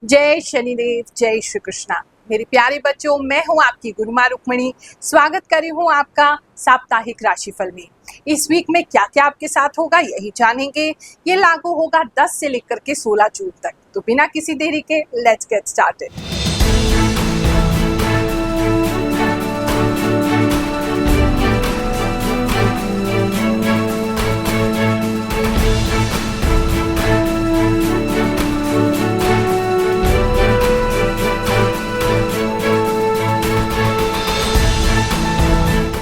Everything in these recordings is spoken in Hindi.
जय शनिदेव, जय श्री कृष्णा। मेरे प्यारे बच्चों, मैं हूं आपकी गुरुमा रुक्मणी। स्वागत करी हूं आपका साप्ताहिक राशिफल में। इस वीक में क्या क्या आपके साथ होगा यही जानेंगे। ये लागू होगा 10 से लेकर के 16 जून तक। तो बिना किसी देरी के लेट्स गेट स्टार्टेड।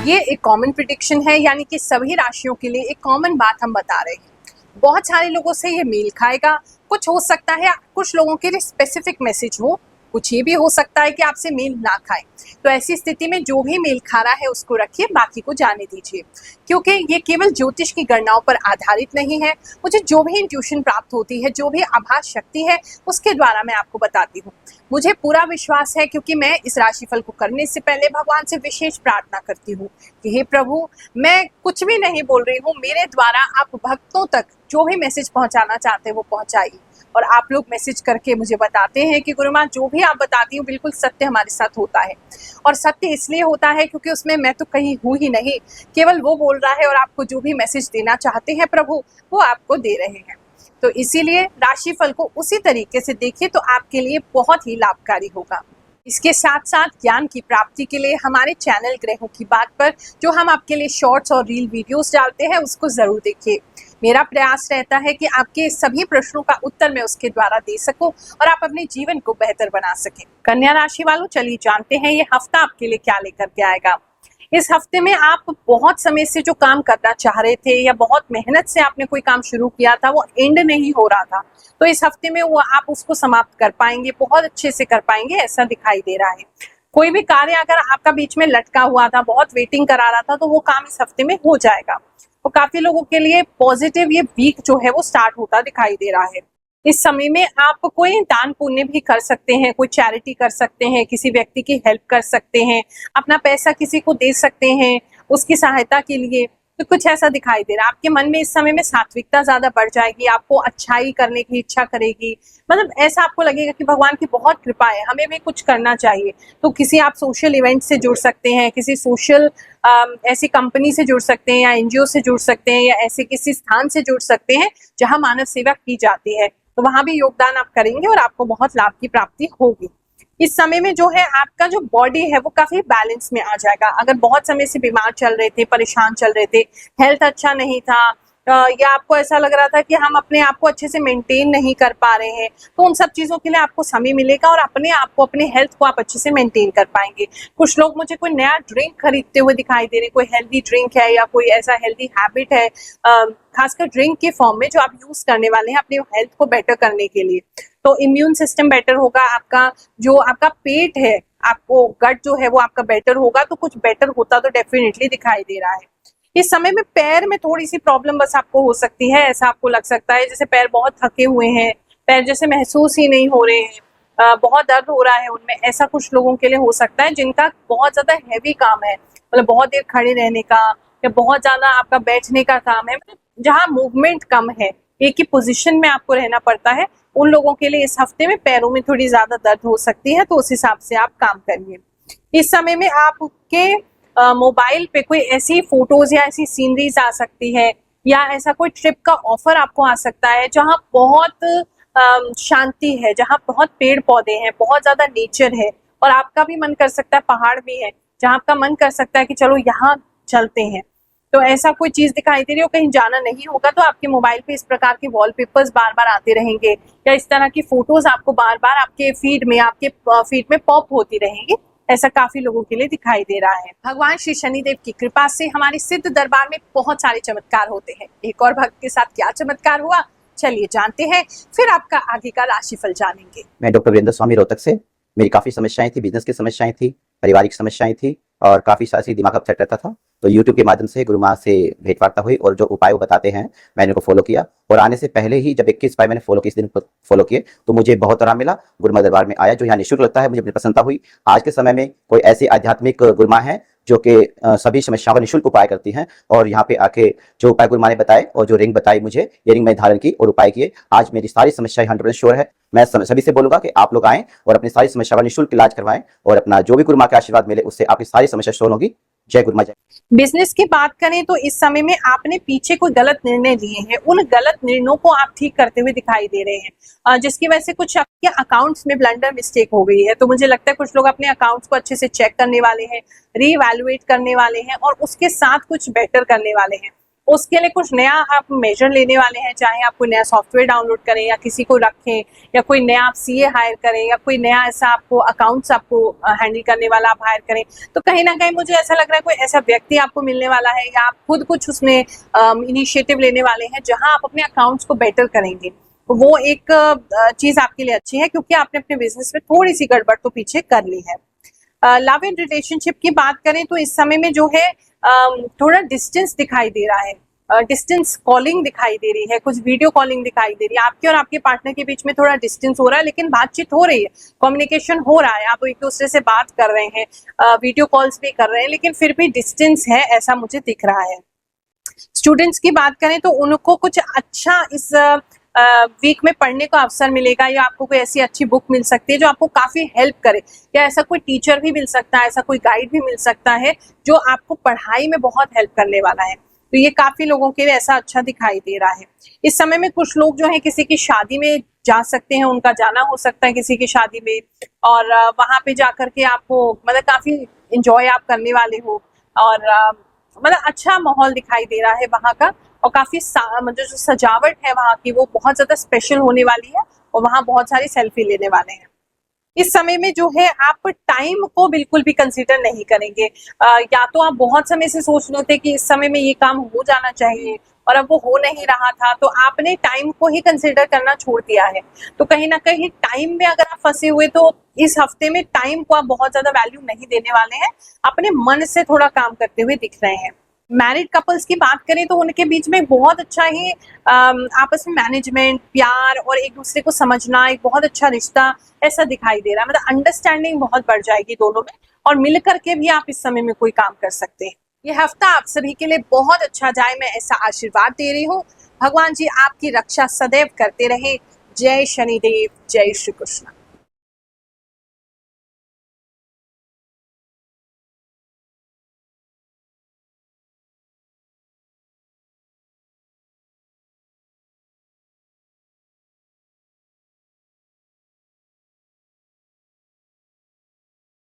ये एक कॉमन प्रिडिक्शन है, यानी कि सभी राशियों के लिए एक कॉमन बात हम बता रहे हैं। बहुत सारे लोगों से ये मेल खाएगा। कुछ हो सकता है कुछ लोगों के लिए स्पेसिफिक मैसेज हो, कुछ ये भी हो सकता है कि आपसे मेल ना खाए। तो ऐसी स्थिति में जो भी मेल खा रहा है उसको रखिए, बाकी को जाने दीजिए, क्योंकि ये केवल ज्योतिष की गणनाओं पर आधारित नहीं है। मुझे जो भी इंट्यूशन प्राप्त होती है, जो भी आभास शक्ति है, उसके द्वारा मैं आपको बताती हूँ। मुझे पूरा विश्वास है, क्योंकि मैं इस राशिफल को करने से पहले भगवान से विशेष प्रार्थना करती हूँ कि हे प्रभु, मैं कुछ भी नहीं बोल रही हूँ, मेरे द्वारा आप भक्तों तक जो भी मैसेज पहुंचाना चाहते हैं वो पहुंचाइए। और आप लोग मैसेज करके मुझे बताते हैं कि गुरुमा जो भी आप बताती हूँ बिल्कुल सत्य हमारे साथ होता है। और सत्य इसलिए होता है क्योंकि उसमें मैं तो कहीं हूँ ही नहीं, केवल वो बोल रहा है और आपको जो भी मैसेज देना चाहते हैं प्रभु वो आपको दे रहे हैं। तो इसीलिए राशिफल को उसी तरीके से देखिए तो आपके लिए बहुत ही लाभकारी होगा। इसके साथ साथ ज्ञान की प्राप्ति के लिए हमारे चैनल ग्रहों की बात पर जो हम आपके लिए शॉर्ट्स और रील वीडियोस डालते हैं उसको जरूर देखिए। मेरा प्रयास रहता है कि आपके सभी प्रश्नों का उत्तर मैं उसके द्वारा दे सकूं और आप अपने जीवन को बेहतर बना सकें। कन्या राशि वालों, चलिए जानते हैं ये हफ्ता आपके लिए क्या लेकर के आएगा। इस हफ्ते में आप बहुत समय से जो काम करना चाह रहे थे या बहुत मेहनत से आपने कोई काम शुरू किया था वो एंड नहीं हो रहा था, तो इस हफ्ते में वो आप उसको समाप्त कर पाएंगे, बहुत अच्छे से कर पाएंगे, ऐसा दिखाई दे रहा है। कोई भी कार्य अगर आपका बीच में लटका हुआ था, बहुत वेटिंग करा रहा था, तो वो काम इस हफ्ते में हो जाएगा। तो काफी लोगों के लिए पॉजिटिव ये वीक जो है वो स्टार्ट होता दिखाई दे रहा है। इस समय में आप कोई दान पुण्य भी कर सकते हैं, कोई चैरिटी कर सकते हैं, किसी व्यक्ति की हेल्प कर सकते हैं, अपना पैसा किसी को दे सकते हैं उसकी सहायता के लिए। तो कुछ ऐसा दिखाई दे रहा है। आपके मन में इस समय में सात्विकता ज्यादा बढ़ जाएगी, आपको अच्छाई करने की इच्छा करेगी। मतलब ऐसा आपको लगेगा कि भगवान की बहुत कृपा है, हमें भी कुछ करना चाहिए। तो किसी आप सोशल इवेंट से जुड़ सकते हैं, किसी सोशल ऐसी कंपनी से जुड़ सकते हैं या एनजीओ से जुड़ सकते हैं या ऐसे किसी स्थान से जुड़ सकते हैं जहां मानव सेवा की जाती है। तो वहां भी योगदान आप करेंगे और आपको बहुत लाभ की प्राप्ति होगी। इस समय में जो है आपका जो बॉडी है वो काफी बैलेंस में आ जाएगा। अगर बहुत समय से बीमार चल रहे थे, परेशान चल रहे थे, हेल्थ अच्छा नहीं था, या आपको ऐसा लग रहा था कि हम अपने आप को अच्छे से मेंटेन नहीं कर पा रहे हैं, तो उन सब चीजों के लिए आपको समय मिलेगा और अपने आप को, अपने हेल्थ को आप अच्छे से मेंटेन कर पाएंगे। कुछ लोग मुझे कोई नया ड्रिंक खरीदते हुए दिखाई दे रहे, कोई हेल्दी ड्रिंक है या कोई ऐसा हेल्दी हैबिट है, खासकर ड्रिंक के फॉर्म में जो आप यूज करने वाले हैं अपने हेल्थ को बेटर करने के लिए। तो इम्यून सिस्टम बेटर होगा, आपका जो आपका पेट है, आपको गट जो है वो आपका बेटर होगा, तो कुछ बेटर होता तो डेफिनेटली दिखाई दे रहा है। इस समय में पैर में थोड़ी सी प्रॉब्लम बस आपको हो सकती है। ऐसा आपको लग सकता है जैसे पैर बहुत थके हुए हैं, पैर जैसे महसूस ही नहीं हो रहे हैं, बहुत दर्द हो रहा है उनमें। ऐसा कुछ लोगों के लिए हो सकता है जिनका बहुत ज्यादा हैवी काम है, मतलब बहुत देर खड़े रहने का या बहुत ज्यादा आपका बैठने का काम है, मतलब जहाँ मूवमेंट कम है, एक ही पोजीशन में आपको रहना पड़ता है। उन लोगों के लिए इस हफ्ते में पैरों में थोड़ी ज्यादा दर्द हो सकती है, तो उस हिसाब से आप काम करिए। इस समय में आपके मोबाइल पे कोई ऐसी फोटोज या ऐसी सीनरीज आ सकती है या ऐसा कोई ट्रिप का ऑफर आपको आ सकता है जहाँ बहुत शांति है, जहाँ बहुत पेड़ पौधे हैं, बहुत ज्यादा नेचर है और आपका भी मन कर सकता है, पहाड़ भी है जहाँ आपका मन कर सकता है कि चलो यहाँ चलते हैं। तो ऐसा कोई चीज दिखाई दे रही हो, कहीं जाना नहीं होगा तो आपके मोबाइल पे इस प्रकार के वॉलपेपर्स बार बार आते रहेंगे या इस तरह की फोटोज आपको बार बार आपके फीड में पॉप होती रहेंगी। ऐसा काफी लोगों के लिए दिखाई दे रहा है। भगवान श्री शनिदेव की कृपा से हमारे सिद्ध दरबार में बहुत सारे चमत्कार होते हैं। एक और भक्त के साथ क्या चमत्कार हुआ, चलिए जानते हैं, फिर आपका आगे का राशिफल जानेंगे। मैं डॉक्टर वीरेंद्र स्वामी रोहतक से। मेरी काफी समस्याएं थी, बिजनेस की समस्याएं थी, पारिवारिक समस्याएं थी और काफी सारी दिमाग अपसेट रहता था। तो यूट्यूब के माध्यम से गुरु माँ से भेंट वार्ता हुई और जो उपाय वो बताते हैं मैंने उनको फॉलो किया और आने से पहले ही जब 21 उपाय मैंने फॉलो किए, इस दिन फॉलो किए, तो मुझे बहुत आराम मिला। गुरु माँ दरबार में आया जो यहाँ निःशुल्क लगता है, मुझे पसंदता हुई। आज के समय में कोई ऐसे आध्यात्मिक गुरु माँ है जो कि सभी समस्याओं का निःशुल्क उपाय करती हैं। और यहाँ पे आके जो उपाय गुरु माँ ने बताए और जो रिंग बताई मुझे, ये रिंग मैंने धारण की और उपाय किए। आज मेरी सारी समस्याएं 100% श्योर है। मैं सभी से बोलूंगा कि आप लोग आएं और अपनी सारी समस्या का निःशुल्क इलाज करवाएं और अपना जो भी गुरु माँ का आशीर्वाद मिले उससे आपकी सारी समस्या सोल्व होगी। जय गुरु माँ जय। बिजनेस की बात करें तो इस समय में आपने पीछे कोई गलत निर्णय लिए हैं, उन गलत निर्णयों को आप ठीक करते हुए दिखाई दे रहे हैं, जिसकी वजह से कुछ आपके अकाउंट्स में ब्लंडर मिस्टेक हो गई है। तो मुझे लगता है कुछ लोग अपने अकाउंट्स को अच्छे से चेक करने वाले हैं, रीवैल्यूएट करने वाले हैं और उसके साथ कुछ बेटर करने वाले हैं। उसके लिए कुछ नया आप मेजर लेने वाले हैं, चाहे आप कोई नया सॉफ्टवेयर डाउनलोड करें या किसी को रखें या कोई नया आप सीए हायर करें या कोई नया ऐसा आपको अकाउंट्स आपको हैंडल करने वाला आप हायर करें। तो कहीं ना कहीं मुझे ऐसा लग रहा है कोई ऐसा व्यक्ति आपको मिलने वाला है या आप खुद कुछ उसमें इनिशिएटिव लेने वाले हैं जहां आप अपने अकाउंट्स को बेटर करेंगे। तो वो एक चीज आपके लिए अच्छी है क्योंकि आपने अपने बिजनेस में थोड़ी सी गड़बड़ तो पीछे कर ली है। लव एंड रिलेशनशिप की बात करें तो इस समय में जो है थोड़ा डिस्टेंस दिखाई दे रहा है, डिस्टेंस कॉलिंग दिखाई दे रही है, कुछ वीडियो कॉलिंग दिखाई दे रही है। आपके और आपके पार्टनर के बीच में थोड़ा डिस्टेंस हो रहा है लेकिन बातचीत हो रही है, कम्युनिकेशन हो रहा है, आप एक दूसरे से बात कर रहे हैं, वीडियो कॉल्स भी कर रहे हैं, लेकिन फिर भी डिस्टेंस है ऐसा मुझे दिख रहा है। स्टूडेंट्स की बात करें तो उनको कुछ अच्छा इस वीक में पढ़ने का अवसर मिलेगा या आपको कोई ऐसी अच्छी बुक मिल सकती है जो आपको काफी हेल्प करे, या ऐसा कोई टीचर भी मिल सकता है, ऐसा कोई गाइड भी मिल सकता है जो आपको पढ़ाई में बहुत हेल्प करने वाला है। तो ये काफी लोगों के लिए ऐसा अच्छा दिखाई दे रहा है। इस समय में कुछ लोग जो है किसी की शादी में जा सकते हैं, उनका जाना हो सकता है किसी की शादी में, और वहां पे जाकर के आपको मतलब काफी इंजॉय आप करने वाले हो और मतलब अच्छा माहौल दिखाई दे रहा है वहां का, और काफी मतलब जो सजावट है वहां की वो बहुत ज्यादा स्पेशल होने वाली है और वहां बहुत सारी सेल्फी लेने वाले हैं। इस समय में जो है आप टाइम को बिल्कुल भी कंसीडर नहीं करेंगे, या तो आप बहुत समय से सोच रहे थे कि इस समय में ये काम हो जाना चाहिए और अब वो हो नहीं रहा था, तो आपने टाइम को ही कंसीडर करना छोड़ दिया है। तो कहीं ना कहीं टाइम में अगर आप फंसे हुए तो इस हफ्ते में टाइम को आप बहुत ज्यादा वैल्यू नहीं देने वाले हैं, अपने मन से थोड़ा काम करते हुए दिख रहे हैं। मैरिड कपल्स की बात करें तो उनके बीच में बहुत अच्छा ही आपस में मैनेजमेंट, प्यार और एक दूसरे को समझना, एक बहुत अच्छा रिश्ता ऐसा दिखाई दे रहा है। मतलब अंडरस्टैंडिंग बहुत बढ़ जाएगी दोनों में और मिल करके भी आप इस समय में कोई काम कर सकते हैं। ये हफ्ता आप सभी के लिए बहुत अच्छा जाए, मैं ऐसा आशीर्वाद दे रही हूँ। भगवान जी आपकी रक्षा सदैव करते रहे। जय शनिदेव, जय श्री कृष्ण।